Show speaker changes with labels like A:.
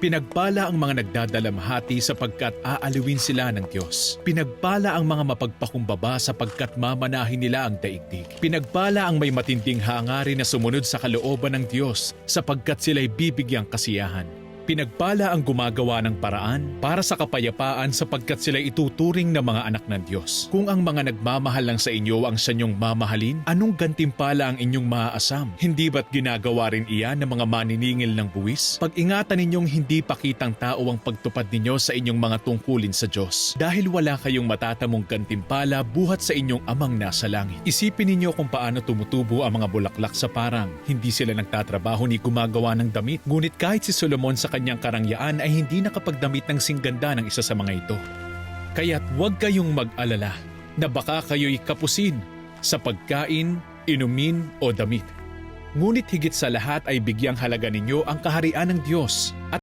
A: Pinagpala ang mga nagdadalamhati sapagkat aaliwin sila ng Diyos. Pinagpala ang mga mapagpakumbaba sapagkat mamanahin nila ang daigdig. Pinagpala ang may matinding hangarin na sumunod sa kalooban ng Diyos sapagkat sila'y bibigyang kasiyahan. Pinagpala ang gumagawa ng paraan para sa kapayapaan sapagkat sila ituturing na mga anak ng Diyos. Kung ang mga nagmamahal lang sa inyo ang sa inyong mamahalin, anong gantimpala ang inyong maaasam? Hindi ba't ginagawa rin iyan ng mga maniningil ng buwis? Pag-ingatan ninyong hindi pakitang tao ang pagtupad ninyo sa inyong mga tungkulin sa Diyos, dahil wala kayong matatamong gantimpala buhat sa inyong amang nasa langit. Isipin ninyo kung paano tumutubo ang mga bulaklak sa parang. Hindi sila nagtatrabaho ni gumagawa ng damit. Ngunit kahit si Solomon sa kanyang karangyaan ay hindi nakapagdamit ng singganda ng isa sa mga ito. Kaya't huwag kayong mag-alala na baka kayo'y kapusin sa pagkain, inumin o damit. Ngunit higit sa lahat ay bigyang halaga ninyo ang kaharian ng Diyos at